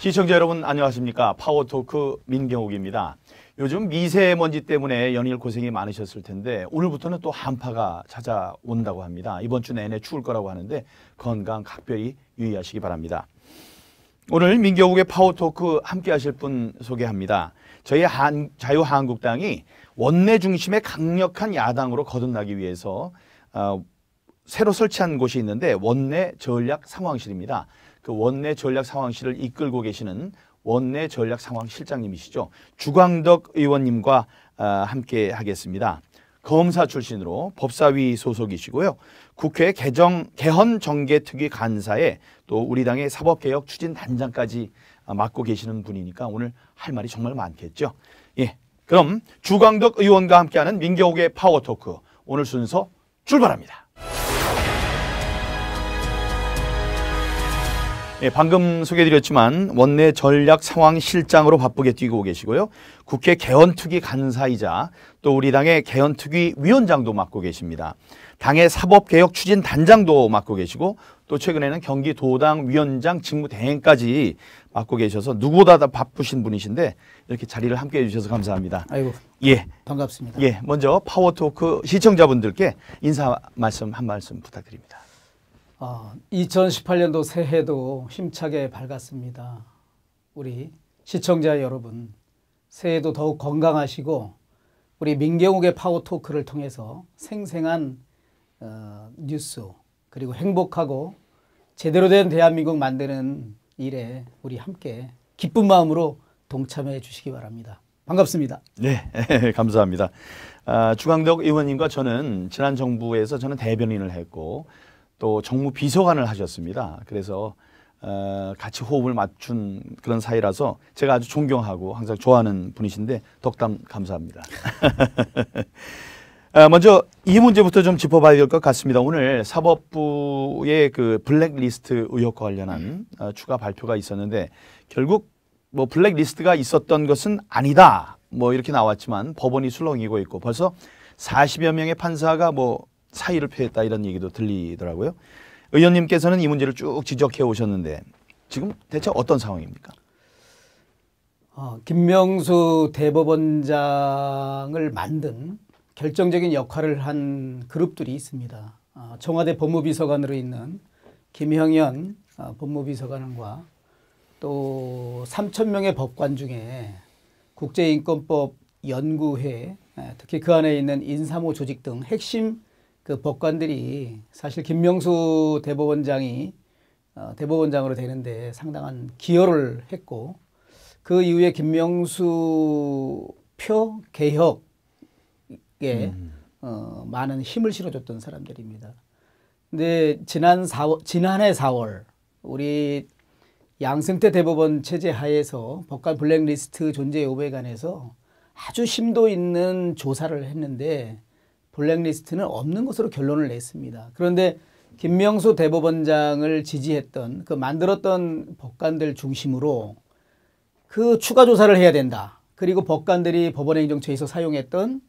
시청자 여러분 안녕하십니까. 파워토크 민경욱입니다. 요즘 미세먼지 때문에 연일 고생이 많으셨을 텐데 오늘부터는 또 한파가 찾아온다고 합니다. 이번 주 내내 추울 거라고 하는데 건강 각별히 유의하시기 바랍니다. 오늘 민경욱의 파워토크 함께 하실 분 소개합니다. 저희 자유한국당이 원내 중심의 강력한 야당으로 거듭나기 위해서 새로 설치한 곳이 있는데 원내 전략 상황실입니다. 그 원내 전략 상황실을 이끌고 계시는 원내 전략 상황실장님이시죠. 주광덕 의원님과 함께 하겠습니다. 검사 출신으로 법사위 소속이시고요. 국회 개헌 정개특위 간사에 또 우리 당의 사법개혁 추진단장까지 맡고 계시는 분이니까 오늘 할 말이 정말 많겠죠. 예, 그럼 주광덕 의원과 함께하는 민경욱의 파워토크 오늘 순서 출발합니다. 예, 방금 소개해드렸지만 원내 전략 상황실장으로 바쁘게 뛰고 계시고요. 국회 개헌특위 간사이자 또 우리 당의 개헌특위 위원장도 맡고 계십니다. 당의 사법개혁 추진단장도 맡고 계시고 또 최근에는 경기도당 위원장 직무대행까지 맡고 계셔서 누구보다 다 바쁘신 분이신데 이렇게 자리를 함께 해주셔서 감사합니다. 아이고, 예, 반갑습니다. 예, 먼저 파워토크 시청자분들께 인사 말씀 한 말씀 부탁드립니다. 2018년도 새해도 힘차게 밝았습니다. 우리 시청자 여러분, 새해도 더욱 건강하시고 우리 민경욱의 파워토크를 통해서 생생한 뉴스 그리고 행복하고 제대로 된 대한민국 만드는 일에 우리 함께 기쁜 마음으로 동참해 주시기 바랍니다. 반갑습니다. 네, 감사합니다. 주광덕 의원님과 저는 지난 정부에서 저는 대변인을 했고 또 정무 비서관을 하셨습니다. 그래서 같이 호흡을 맞춘 그런 사이라서 제가 아주 존경하고 항상 좋아하는 분이신데 덕담 감사합니다. 먼저 이 문제부터 좀 짚어봐야 될 것 같습니다. 오늘 사법부의 그 블랙리스트 의혹과 관련한 추가 발표가 있었는데 결국 뭐 블랙리스트가 있었던 것은 아니다. 뭐 이렇게 나왔지만 법원이 술렁이고 있고 벌써 40여 명의 판사가 뭐 사의를 표했다 이런 얘기도 들리더라고요. 의원님께서는 이 문제를 쭉 지적해 오셨는데 지금 대체 어떤 상황입니까? 김명수 대법원장을 만든 결정적인 역할을 한 그룹들이 있습니다. 청와대 법무비서관으로 있는 김형현 법무비서관과 또 3,000명의 법관 중에 국제인권법 연구회 특히 그 안에 있는 인사모 조직 등 핵심 그 법관들이 사실 김명수 대법원장이 대법원장으로 되는데 상당한 기여를 했고 그 이후에 김명수 표 개혁에 많은 힘을 실어줬던 사람들입니다. 근데 지난해 4월 우리 양승태 대법원 체제 하에서 법관 블랙리스트 존재 여부에 관해서 아주 심도 있는 조사를 했는데 블랙리스트는 없는 것으로 결론을 냈습니다. 그런데 김명수 대법원장을 지지했던 그 만들었던 법관들 중심으로 그 추가 조사를 해야 된다. 그리고 법관들이 법원행정처에서 사용했던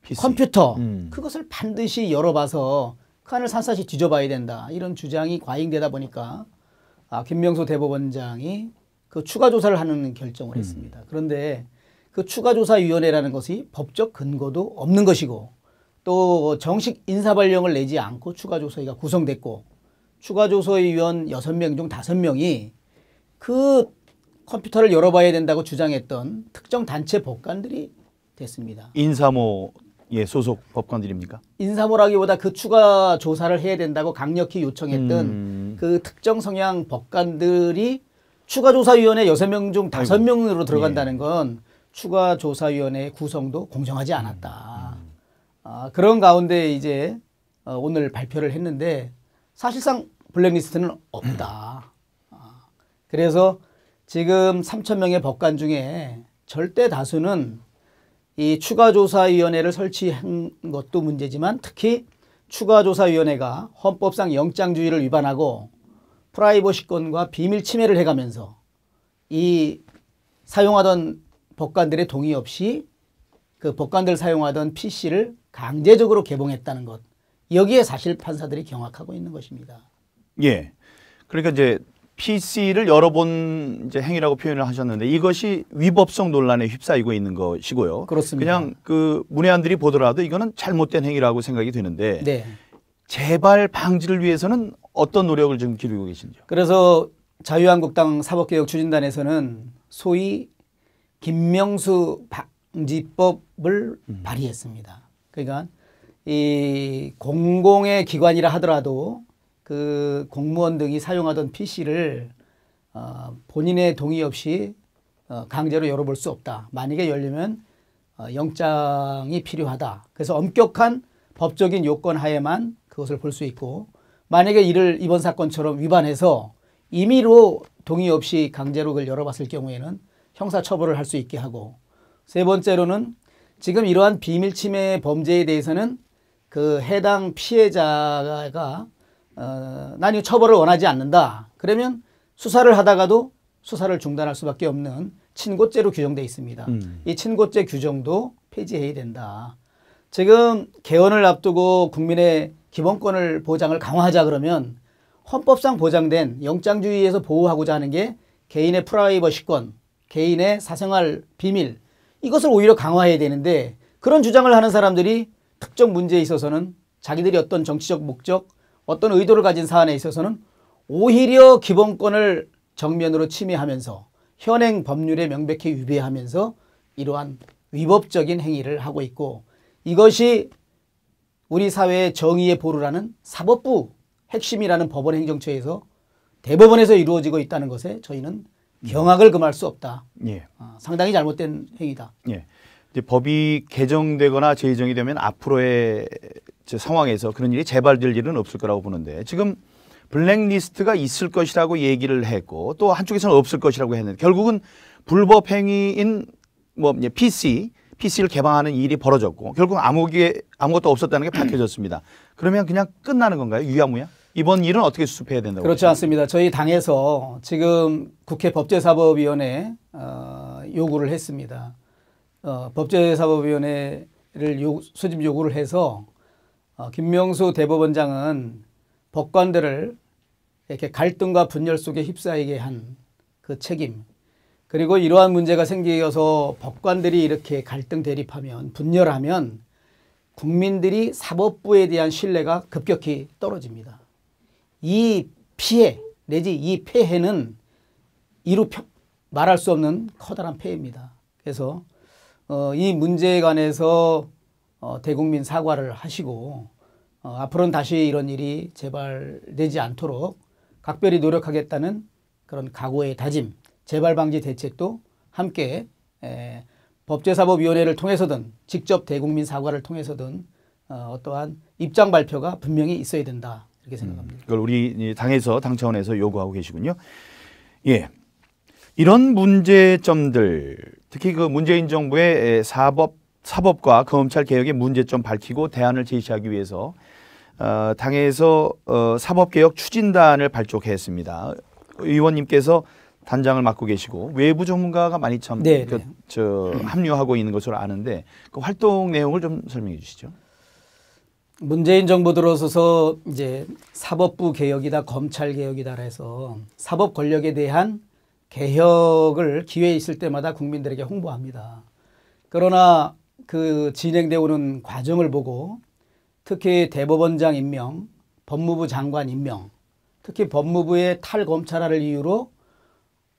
PC. 컴퓨터 그것을 반드시 열어봐서 칸을 샅샅이 뒤져봐야 된다. 이런 주장이 과잉되다 보니까 김명수 대법원장이 그 추가 조사를 하는 결정을 했습니다. 그런데 그 추가조사위원회라는 것이 법적 근거도 없는 것이고 또 정식 인사발령을 내지 않고 추가조사위가 구성됐고 추가조사위원 6명 중 5명이 그 컴퓨터를 열어봐야 된다고 주장했던 특정 단체 법관들이 됐습니다. 인사모의 소속 법관들입니까? 인사모라기보다 그 추가 조사를 해야 된다고 강력히 요청했던 그 특정 성향 법관들이 추가조사위원회 6명 중 5명으로 들어간다는 건 추가조사위원회 구성도 공정하지 않았다. 그런 가운데 이제 오늘 발표를 했는데 사실상 블랙리스트는 없다. 그래서 지금 3,000명의 법관 중에 절대 다수는 이 추가조사위원회를 설치한 것도 문제지만 특히 추가조사위원회가 헌법상 영장주의를 위반하고 프라이버시권과 비밀 침해를 해가면서 이 사용하던 법관들의 동의 없이 그 법관들 사용하던 PC를 강제적으로 개봉했다는 것. 여기에 사실 판사들이 경악하고 있는 것입니다. 예. 그러니까 이제 PC를 여러 번 이제 행위라고 표현을 하셨는데 이것이 위법성 논란에 휩싸이고 있는 것이고요. 그렇습니다. 그냥 그 문외한들이 보더라도 이거는 잘못된 행위라고 생각이 드는데 네. 재발 방지를 위해서는 어떤 노력을 좀 기울이고 계신지요? 그래서 자유한국당 사법개혁 추진단에서는 소위 김명수 방지법을 발의했습니다. 그러니까 이 공공의 기관이라 하더라도 그 공무원 등이 사용하던 PC를 본인의 동의 없이 강제로 열어볼 수 없다. 만약에 열려면 영장이 필요하다. 그래서 엄격한 법적인 요건 하에만 그것을 볼 수 있고 만약에 이를 이번 사건처럼 위반해서 임의로 동의 없이 강제로 그걸 열어봤을 경우에는 형사처벌을 할 수 있게 하고 세 번째로는 지금 이러한 비밀침해 범죄에 대해서는 그 해당 피해자가 난 이 처벌을 원하지 않는다. 그러면 수사를 하다가도 수사를 중단할 수밖에 없는 친고죄로 규정되어 있습니다. 이 친고죄 규정도 폐지해야 된다. 지금 개헌을 앞두고 국민의 기본권을 보장을 강화하자 그러면 헌법상 보장된 영장주의에서 보호하고자 하는 게 개인의 프라이버시권, 개인의 사생활 비밀 이것을 오히려 강화해야 되는데 그런 주장을 하는 사람들이 특정 문제에 있어서는 자기들이 어떤 정치적 목적, 어떤 의도를 가진 사안에 있어서는 오히려 기본권을 정면으로 침해하면서 현행 법률에 명백히 위배하면서 이러한 위법적인 행위를 하고 있고 이것이 우리 사회의 정의의 보루라는 사법부 핵심이라는 법원행정처에서 대법원에서 이루어지고 있다는 것에 저희는 경악을 금할 수 없다. 예. 상당히 잘못된 행위다. 예. 이제 법이 개정되거나 제정이 되면 앞으로의 상황에서 그런 일이 재발될 일은 없을 거라고 보는데 지금 블랙리스트가 있을 것이라고 얘기를 했고 또 한쪽에서는 없을 것이라고 했는데 결국은 불법 행위인 뭐 PC를 개방하는 일이 벌어졌고 결국 아무것도 없었다는 게 밝혀졌습니다. 그러면 그냥 끝나는 건가요? 유야무야? 이번 일은 어떻게 수습해야 된다고? 그렇지 않습니다. 저희 당에서 지금 국회 법제사법위원회 요구를 했습니다. 법제사법위원회를 소집 요구를 해서 김명수 대법원장은 법관들을 이렇게 갈등과 분열 속에 휩싸이게 한 그 책임 그리고 이러한 문제가 생겨서 법관들이 이렇게 갈등 대립하면 분열하면 국민들이 사법부에 대한 신뢰가 급격히 떨어집니다. 이 피해 내지 이 폐해는 이루 말할 수 없는 커다란 폐해입니다. 그래서 이 문제에 관해서 대국민 사과를 하시고 앞으로는 다시 이런 일이 재발되지 않도록 각별히 노력하겠다는 그런 각오의 다짐, 재발 방지 대책도 함께 법제사법위원회를 통해서든 직접 대국민 사과를 통해서든 어떠한 입장 발표가 분명히 있어야 된다 이렇게 생각합니다. 그걸 우리 당에서 당 차원에서 요구하고 계시군요. 예, 이런 문제점들 특히 그 문재인 정부의 사법과 검찰 개혁의 문제점 밝히고 대안을 제시하기 위해서 당에서 사법개혁 추진단을 발족했습니다. 의원님께서 단장을 맡고 계시고 외부 전문가가 많이 참 합류하고 있는 것으로 아는데 그 활동 내용을 좀 설명해 주시죠. 문재인 정부 들어서서 이제 사법부 개혁이다 검찰 개혁이다 해서 사법 권력에 대한 개혁을 기회 있을 때마다 국민들에게 홍보합니다. 그러나 그 진행되어 오는 과정을 보고 특히 대법원장 임명, 법무부 장관 임명, 특히 법무부의 탈검찰화를 이유로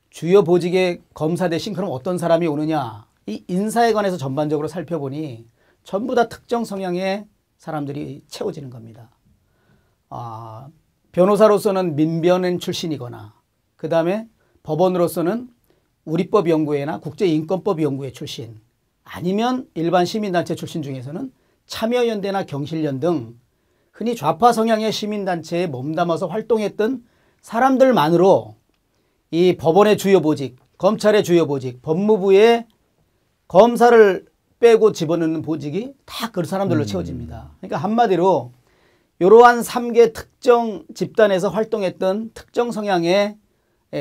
주요 보직의 검사 대신 그럼 어떤 사람이 오느냐 이 인사에 관해서 전반적으로 살펴보니 전부 다 특정 성향의 사람들이 채워지는 겁니다. 변호사로서는 민변인 출신이거나 그 다음에 법원으로서는 우리법연구회나 국제인권법연구회 출신 아니면 일반 시민단체 출신 중에서는 참여연대나 경실련 등 흔히 좌파 성향의 시민단체에 몸담아서 활동했던 사람들만으로 이 법원의 주요 보직, 검찰의 주요 보직, 법무부의 검사를 빼고 집어넣는 보직이 다 그 사람들로 채워집니다. 그러니까 한마디로 이러한 3개 특정 집단에서 활동했던 특정 성향의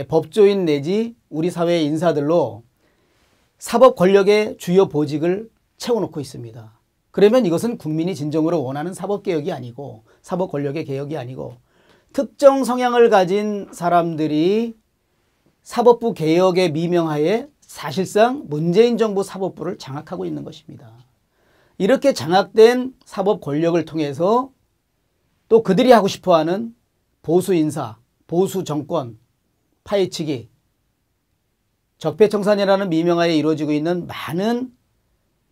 법조인 내지 우리 사회의 인사들로 사법 권력의 주요 보직을 채워놓고 있습니다. 그러면 이것은 국민이 진정으로 원하는 사법개혁이 아니고 사법 권력의 개혁이 아니고 특정 성향을 가진 사람들이 사법부 개혁의 미명하에 사실상 문재인 정부 사법부를 장악하고 있는 것입니다. 이렇게 장악된 사법 권력을 통해서 또 그들이 하고 싶어하는 보수 인사, 보수 정권, 파헤치기, 적폐청산이라는 미명하에 이루어지고 있는 많은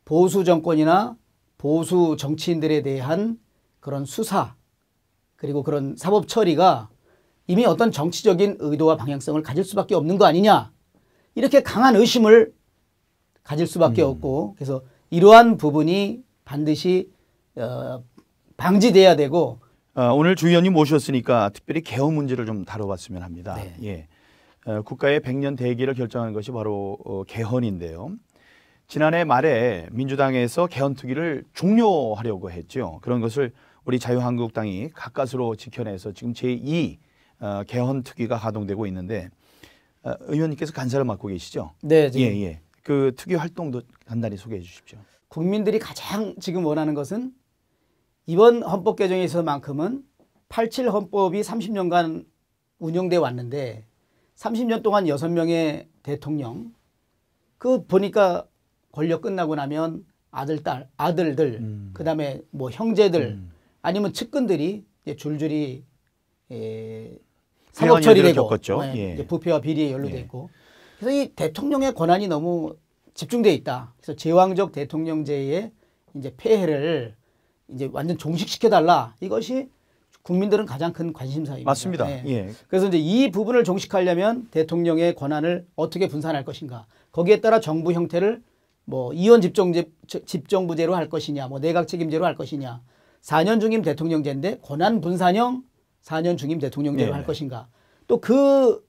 보수 정권이나 보수 정치인들에 대한 그런 수사 그리고 그런 사법 처리가 이미 어떤 정치적인 의도와 방향성을 가질 수밖에 없는 거 아니냐, 이렇게 강한 의심을 가질 수밖에 없고, 그래서 이러한 부분이 반드시 방지돼야 되고, 오늘 주 의원님 모셨으니까 특별히 개헌 문제를 좀 다뤄봤으면 합니다. 네. 예. 국가의 100년 대계를 결정하는 것이 바로 개헌인데요. 지난해 말에 민주당에서 개헌 투기를 종료하려고 했죠. 그런 것을 우리 자유한국당이 가까스로 지켜내서 지금 제2 개헌 특위가 가동되고 있는데 의원님께서 간사를 맡고 계시죠? 네, 지금 예. 그 특위 활동도 간단히 소개해 주십시오. 국민들이 가장 지금 원하는 것은 이번 헌법 개정에 있어서만큼은 87 헌법이 30년간 운영돼 왔는데 30년 동안 6명의 대통령, 그 보니까 권력 끝나고 나면 아들, 딸, 아들들, 그다음에 뭐 형제들 아니면 측근들이 이제 줄줄이 사법 처리되고 예. 부패와 비리에 연루됐고, 그래서 이 대통령의 권한이 너무 집중돼 있다. 그래서 제왕적 대통령제의 이제 폐해를 이제 완전 종식시켜 달라. 이것이 국민들은 가장 큰 관심사입니다. 맞습니다. 네. 예. 그래서 이제 이 부분을 종식하려면 대통령의 권한을 어떻게 분산할 것인가. 거기에 따라 정부 형태를 뭐 이원 집정부제로 할 것이냐, 뭐 내각 책임제로 할 것이냐, 4년 중임 대통령제인데 권한 분산형 4년 중임 대통령제로 할 것인가. 또 그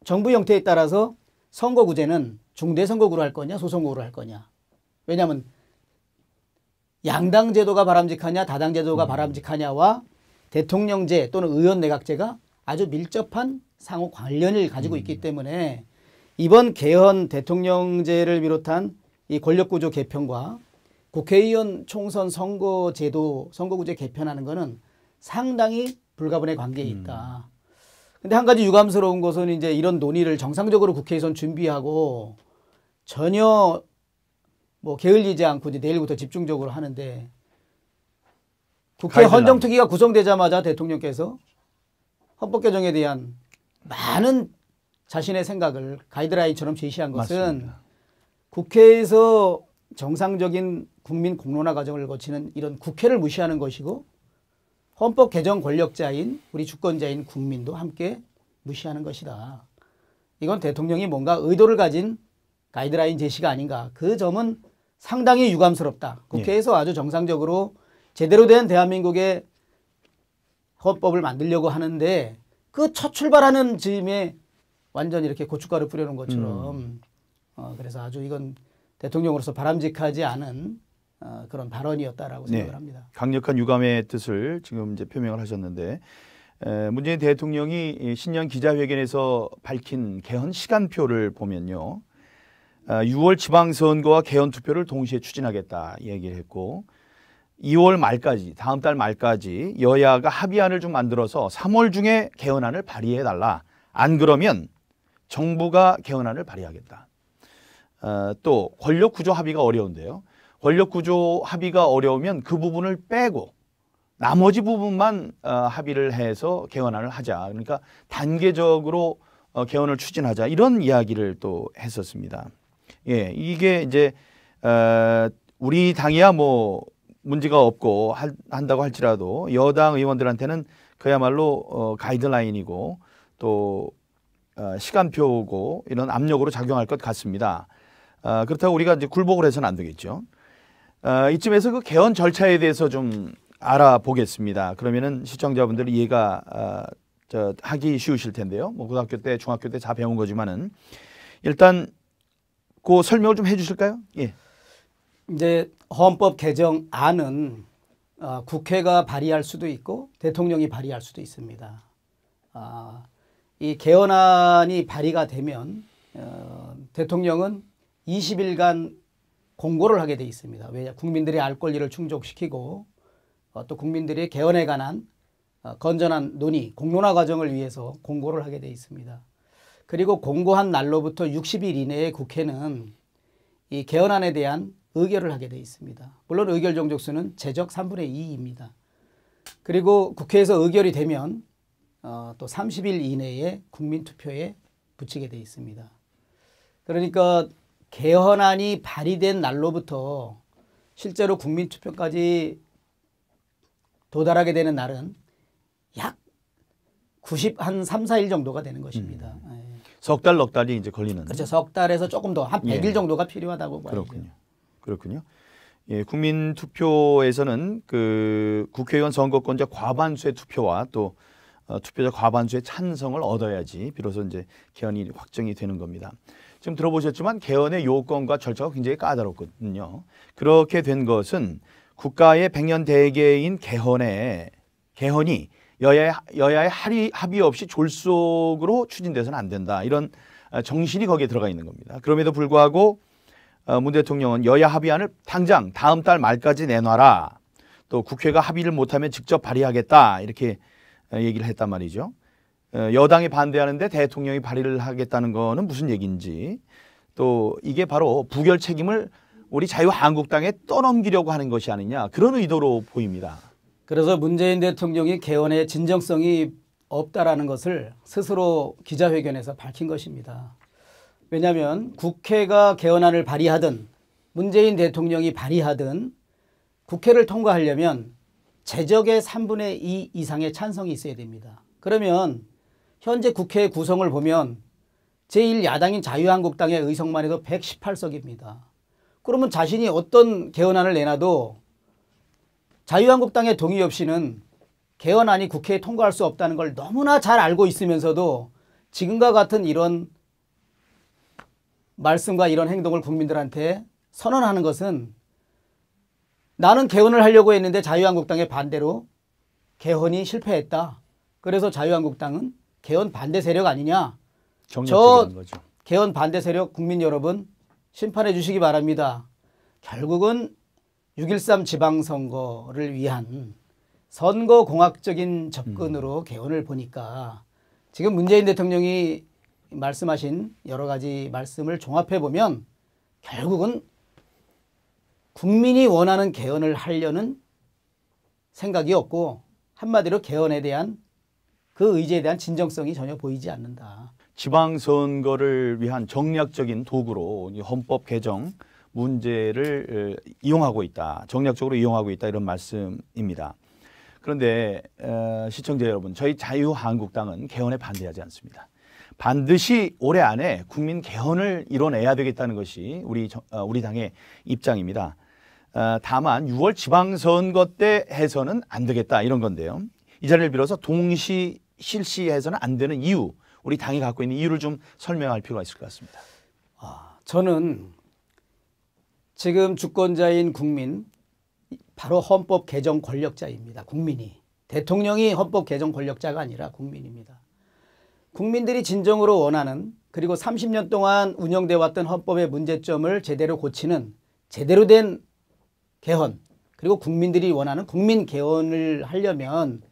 정부 형태에 따라서 선거구제는 중대선거구로 할 거냐, 소선거구로 할 거냐. 왜냐하면 양당 제도가 바람직하냐, 다당 제도가 바람직하냐와 대통령제 또는 의원 내각제가 아주 밀접한 상호 관련을 가지고 있기 때문에 이번 개헌 대통령제를 비롯한 이 권력구조 개편과 국회의원 총선 선거제도, 선거구제 개편하는 것은 상당히 불가분의 관계에 있다. 근데 한 가지 유감스러운 것은 이제 이런 논의를 정상적으로 국회에선 준비하고 전혀 뭐 게을리지 않고 이제 내일부터 집중적으로 하는데, 국회 헌정특위가 구성되자마자 대통령께서 헌법 개정에 대한 많은 자신의 생각을 가이드라인처럼 제시한 것은 맞습니다. 국회에서 정상적인 국민 공론화 과정을 거치는 이런 국회를 무시하는 것이고, 헌법 개정 권력자인 우리 주권자인 국민도 함께 무시하는 것이다. 이건 대통령이 뭔가 의도를 가진 가이드라인 제시가 아닌가. 그 점은 상당히 유감스럽다. 국회에서 아주 정상적으로 제대로 된 대한민국의 헌법을 만들려고 하는데 그 첫 출발하는 즈음에 완전히 이렇게 고춧가루 뿌려놓은 것처럼 그래서 아주 이건 대통령으로서 바람직하지 않은 그런 발언이었다라고 생각을 합니다. 강력한 유감의 뜻을 지금 이제 표명을 하셨는데, 문재인 대통령이 신년 기자회견에서 밝힌 개헌 시간표를 보면요, 6월 지방선거와 개헌 투표를 동시에 추진하겠다 얘기를 했고, 2월 말까지, 다음 달 말까지 여야가 합의안을 좀 만들어서 3월 중에 개헌안을 발의해달라. 안 그러면 정부가 개헌안을 발의하겠다. 또 권력구조 합의가 어려운데요. 권력구조 합의가 어려우면 그 부분을 빼고 나머지 부분만 합의를 해서 개헌안을 하자. 그러니까 단계적으로 개헌을 추진하자. 이런 이야기를 또 했었습니다. 예, 이게 이제 우리 당이야 뭐 문제가 없고 한다고 할지라도 여당 의원들한테는 그야말로 가이드라인이고 또 시간표고 이런 압력으로 작용할 것 같습니다. 그렇다고 우리가 이제 굴복을 해서는 안 되겠죠. 이쯤에서 그 개헌 절차에 대해서 좀 알아보겠습니다. 그러면은 시청자분들 이해가 하기 쉬우실 텐데요. 뭐 고등학교 때, 중학교 때 다 배운 거지만은 일단 그 설명을 좀 해주실까요? 예. 이제 헌법 개정안은 국회가 발의할 수도 있고 대통령이 발의할 수도 있습니다. 이 개헌안이 발의가 되면 대통령은 20일간 공고를 하게 돼 있습니다. 왜냐, 국민들의 알 권리를 충족시키고 또 국민들의 개헌에 관한 건전한 논의, 공론화 과정을 위해서 공고를 하게 돼 있습니다. 그리고 공고한 날로부터 60일 이내에 국회는 이 개헌안에 대한 의결을 하게 돼 있습니다. 물론 의결 정족수는 제적 3분의 2입니다. 그리고 국회에서 의결이 되면 또 30일 이내에 국민투표에 붙이게 돼 있습니다. 그러니까 개헌안이 발의된 날로부터 실제로 국민투표까지 도달하게 되는 날은 약 한 3, 4일 정도가 되는 것입니다. 석 달, 넉 달이 이제 걸리는. 그렇죠. 석 달에서 조금 더 한 100일 예. 정도가 필요하다고 봐야죠. 그렇군요. 예, 국민투표에서는 그 국회의원 선거권자 과반수의 투표와 또 투표자 과반수의 찬성을 얻어야지 비로소 이제 개헌이 확정이 되는 겁니다. 지금 들어보셨지만 개헌의 요건과 절차가 굉장히 까다롭거든요. 그렇게 된 것은 국가의 100년 대계인 개헌이 여야의 합의 없이 졸속으로 추진돼서는 안 된다. 이런 정신이 거기에 들어가 있는 겁니다. 그럼에도 불구하고 문 대통령은 여야 합의안을 당장 다음 달 말까지 내놔라. 또 국회가 합의를 못하면 직접 발의하겠다. 이렇게 얘기를 했단 말이죠. 여당이 반대하는데 대통령이 발의를 하겠다는 거는 무슨 얘기인지, 또 이게 바로 부결 책임을 우리 자유한국당에 떠넘기려고 하는 것이 아니냐, 그런 의도로 보입니다. 그래서 문재인 대통령이 개헌의 진정성이 없다라는 것을 스스로 기자회견에서 밝힌 것입니다. 왜냐하면 국회가 개헌안을 발의하든 문재인 대통령이 발의하든 국회를 통과하려면 제적의 3분의 2 이상의 찬성이 있어야 됩니다. 그러면 현재 국회 구성을 보면 제1야당인 자유한국당의 의석만 해도 118석입니다. 그러면 자신이 어떤 개헌안을 내놔도 자유한국당의 동의 없이는 개헌안이 국회에 통과할 수 없다는 걸 너무나 잘 알고 있으면서도 지금과 같은 이런 말씀과 이런 행동을 국민들한테 선언하는 것은, 나는 개헌을 하려고 했는데 자유한국당의 반대로 개헌이 실패했다. 그래서 자유한국당은 개헌 반대 세력 아니냐. 저 거죠. 개헌 반대 세력 국민 여러분 심판해 주시기 바랍니다. 결국은 6.13 지방선거를 위한 선거공학적인 접근으로 개헌을 보니까 지금 문재인 대통령이 말씀하신 여러 가지 말씀을 종합해 보면 결국은 국민이 원하는 개헌을 하려는 생각이 없고, 한마디로 개헌에 대한 그 의지에 대한 진정성이 전혀 보이지 않는다. 지방선거를 위한 정략적인 도구로 헌법 개정 문제를 이용하고 있다. 정략적으로 이용하고 있다. 이런 말씀입니다. 그런데 시청자 여러분, 저희 자유한국당은 개헌에 반대하지 않습니다. 반드시 올해 안에 국민 개헌을 이뤄내야 되겠다는 것이 우리 당의 입장입니다. 다만 6월 지방선거 때 해서는 안 되겠다, 이런 건데요. 이 자리를 빌어서 동시 실시해서는 안 되는 이유, 우리 당이 갖고 있는 이유를 좀 설명할 필요가 있을 것 같습니다. 저는 지금 주권자인 국민, 바로 헌법 개정 권력자입니다. 국민이. 대통령이 헌법 개정 권력자가 아니라 국민입니다. 국민들이 진정으로 원하는, 그리고 30년 동안 운영돼 왔던 헌법의 문제점을 제대로 고치는 제대로 된 개헌, 그리고 국민들이 원하는 국민 개헌을 하려면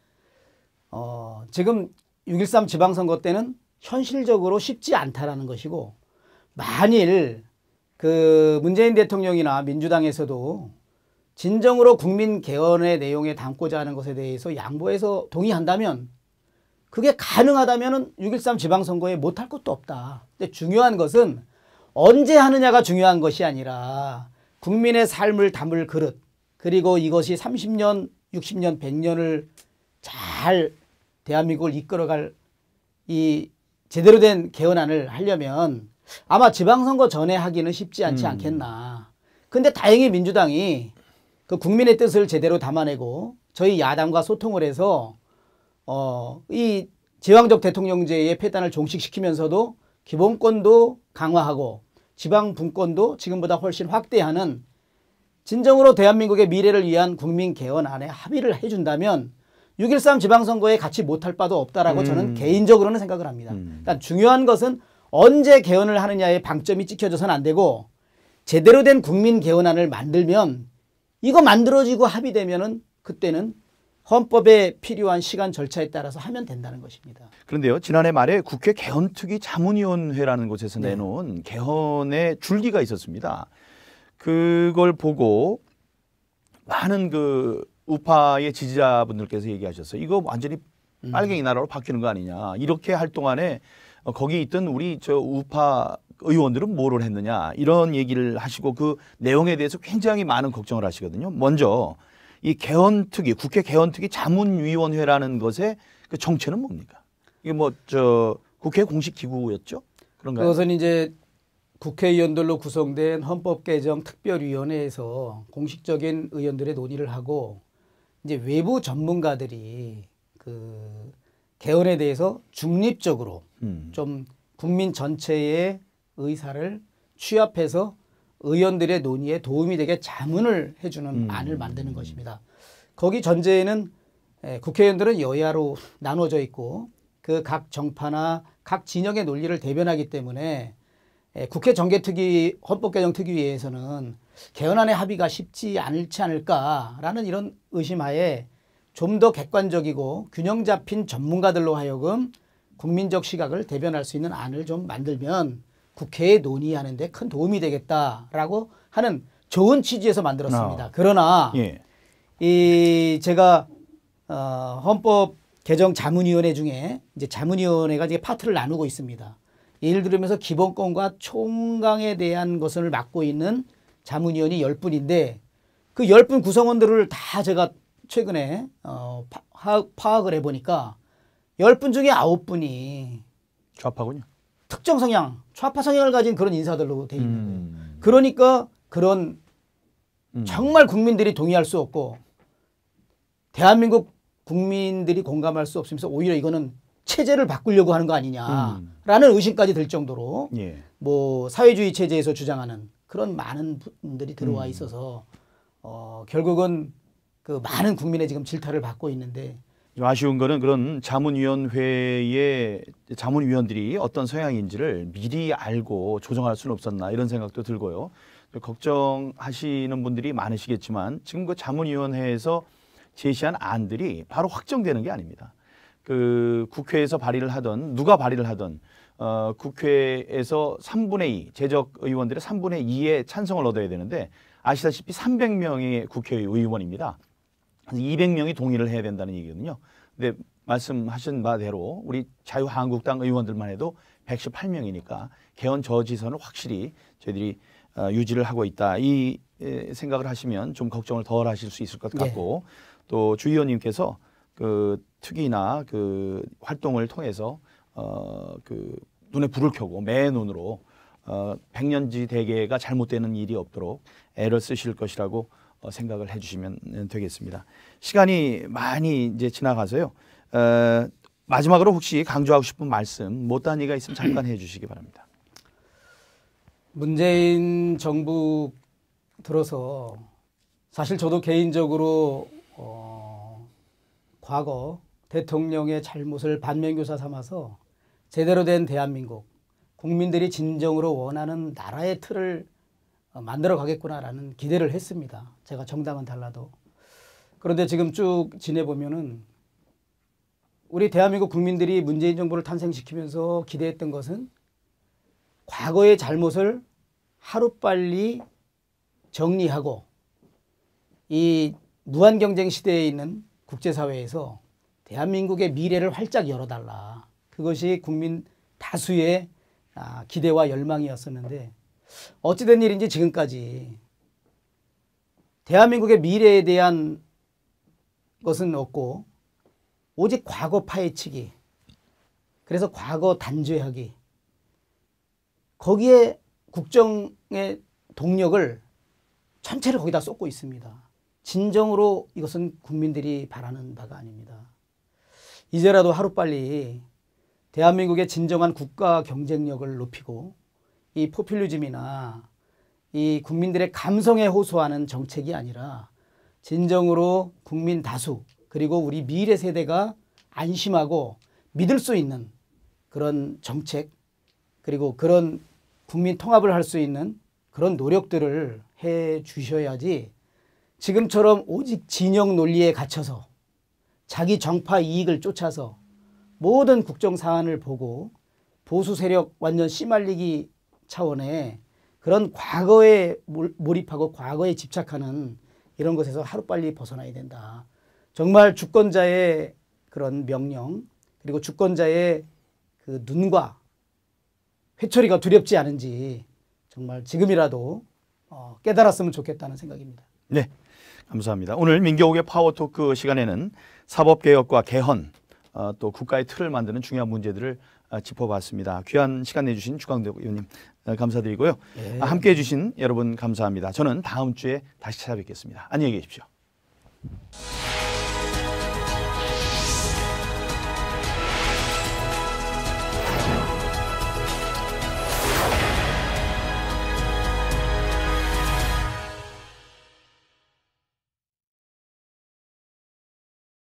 지금 6.13 지방선거 때는 현실적으로 쉽지 않다라는 것이고, 만일 그 문재인 대통령이나 민주당에서도 진정으로 국민 개헌의 내용에 담고자 하는 것에 대해서 양보해서 동의한다면, 그게 가능하다면 6.13 지방선거에 못할 것도 없다. 근데 중요한 것은 언제 하느냐가 중요한 것이 아니라 국민의 삶을 담을 그릇, 그리고 이것이 30년, 60년, 100년을 잘 대한민국을 이끌어갈 이 제대로 된 개헌안을 하려면 아마 지방선거 전에 하기는 쉽지 않지 않겠나. 근데 다행히 민주당이 그 국민의 뜻을 제대로 담아내고 저희 야당과 소통을 해서 이 제왕적 대통령제의 폐단을 종식시키면서도 기본권도 강화하고 지방 분권도 지금보다 훨씬 확대하는 진정으로 대한민국의 미래를 위한 국민 개헌안에 합의를 해준다면 6.13 지방선거에 같이 못할 바도 없다라고 저는 개인적으로는 생각을 합니다. 그러니까 중요한 것은 언제 개헌을 하느냐에 방점이 찍혀져서는 안 되고, 제대로 된 국민 개헌안을 만들면, 이거 만들어지고 합의되면은 그때는 헌법에 필요한 시간 절차에 따라서 하면 된다는 것입니다. 그런데요, 지난해 말에 국회 개헌특위 자문위원회라는 곳에서 네. 내놓은 개헌의 줄기가 있었습니다. 그걸 보고 많은 그 우파의 지지자분들께서 얘기하셨어요. 이거 완전히 빨갱이 나라로 바뀌는 거 아니냐. 이렇게 할 동안에 거기 있던 우리 저 우파 의원들은 뭐를 했느냐. 이런 얘기를 하시고 그 내용에 대해서 굉장히 많은 걱정을 하시거든요. 먼저 이 개헌특위, 국회 개헌특위 자문위원회라는 것의 그 정체는 뭡니까? 이게 뭐 저 국회 공식 기구였죠? 그런가요? 그것은 이제 국회의원들로 구성된 헌법개정특별위원회에서 공식적인 의원들의 논의를 하고 이제 외부 전문가들이 그 개헌에 대해서 중립적으로 좀 국민 전체의 의사를 취합해서 의원들의 논의에 도움이 되게 자문을 해주는 안을 만드는 것입니다. 거기 전제에는 국회의원들은 여야로 나눠져 있고 그 각 정파나 각 진영의 논리를 대변하기 때문에 국회 정개특위 헌법개정특위에서는 개헌안의 합의가 쉽지 않지 않을까라는 이런 의심하에 좀 더 객관적이고 균형 잡힌 전문가들로 하여금 국민적 시각을 대변할 수 있는 안을 좀 만들면 국회에 논의하는 데 큰 도움이 되겠다라고 하는 좋은 취지에서 만들었습니다. 그러나 예. 이 제가 헌법 개정 자문위원회 중에 이제 자문위원회가 이제 파트를 나누고 있습니다. 예를 들면서 기본권과 총강에 대한 것을 맡고 있는 자문위원이 10분인데 그 10분 구성원들을 다 제가 최근에 파악을 해보니까 10분 중에 9분이 좌파군요. 특정 성향, 좌파 성향을 가진 그런 인사들로 돼 있는 거예요. 그러니까 그런 정말 국민들이 동의할 수 없고 대한민국 국민들이 공감할 수 없으면서 오히려 이거는 체제를 바꾸려고 하는 거 아니냐라는 의심까지 들 정도로 예. 뭐 사회주의 체제에서 주장하는 그런 많은 분들이 들어와 있어서 결국은 그 많은 국민의 지금 질타를 받고 있는데 좀 아쉬운 거는 그런 자문위원회의 자문위원들이 어떤 성향인지를 미리 알고 조정할 수는 없었나 이런 생각도 들고요. 걱정하시는 분들이 많으시겠지만 지금 그 자문위원회에서 제시한 안들이 바로 확정되는 게 아닙니다. 그 국회에서 발의를 하던 누가 발의를 하던 국회에서 3분의 2 재적 의원들의 3분의 2의 찬성을 얻어야 되는데 아시다시피 300명의 국회의원입니다. 200명이 동의를 해야 된다는 얘기거든요. 근데 말씀하신 바대로 우리 자유한국당 의원들만 해도 118명이니까 개헌 저지선을 확실히 저희들이 유지를 하고 있다. 이 생각을 하시면 좀 걱정을 덜 하실 수 있을 것 같고 또 주 의원님께서 그 특위나 그 활동을 통해서 그 눈에 불을 켜고 매 눈으로 백년지 대계가 잘못되는 일이 없도록 애를 쓰실 것이라고 생각을 해주시면 되겠습니다. 시간이 많이 이제 지나가서요. 마지막으로 혹시 강조하고 싶은 말씀, 못다한 얘기가 있으면 잠깐 해주시기 바랍니다. 문재인 정부 들어서 사실 저도 개인적으로 과거 대통령의 잘못을 반면교사 삼아서 제대로 된 대한민국, 국민들이 진정으로 원하는 나라의 틀을 만들어 가겠구나라는 기대를 했습니다. 제가 정당은 달라도. 그런데 지금 쭉 지내보면은 우리 대한민국 국민들이 문재인 정부를 탄생시키면서 기대했던 것은 과거의 잘못을 하루빨리 정리하고 이 무한경쟁 시대에 있는 국제사회에서 대한민국의 미래를 활짝 열어달라. 그것이 국민 다수의 기대와 열망이었었는데 어찌된 일인지 지금까지 대한민국의 미래에 대한 것은 없고 오직 과거 파헤치기, 그래서 과거 단죄하기, 거기에 국정의 동력을 전체를 거기다 쏟고 있습니다. 진정으로 이것은 국민들이 바라는 바가 아닙니다. 이제라도 하루빨리 대한민국의 진정한 국가 경쟁력을 높이고 이 포퓰리즘이나 이 국민들의 감성에 호소하는 정책이 아니라 진정으로 국민 다수 그리고 우리 미래 세대가 안심하고 믿을 수 있는 그런 정책 그리고 그런 국민 통합을 할 수 있는 그런 노력들을 해 주셔야지 지금처럼 오직 진영 논리에 갇혀서 자기 정파 이익을 쫓아서 모든 국정 사안을 보고 보수 세력 완전 씨말리기 차원의 그런 과거에 몰입하고 과거에 집착하는 이런 것에서 하루빨리 벗어나야 된다. 정말 주권자의 그런 명령 그리고 주권자의 그 눈과 회초리가 두렵지 않은지 정말 지금이라도 깨달았으면 좋겠다는 생각입니다. 네, 감사합니다. 오늘 민경욱의 파워토크 시간에는 사법개혁과 개헌 또 국가의 틀을 만드는 중요한 문제들을 짚어봤습니다. 귀한 시간 내주신 주광덕 의원님 감사드리고요. 네. 함께해 주신 여러분 감사합니다. 저는 다음 주에 다시 찾아뵙겠습니다. 안녕히 계십시오.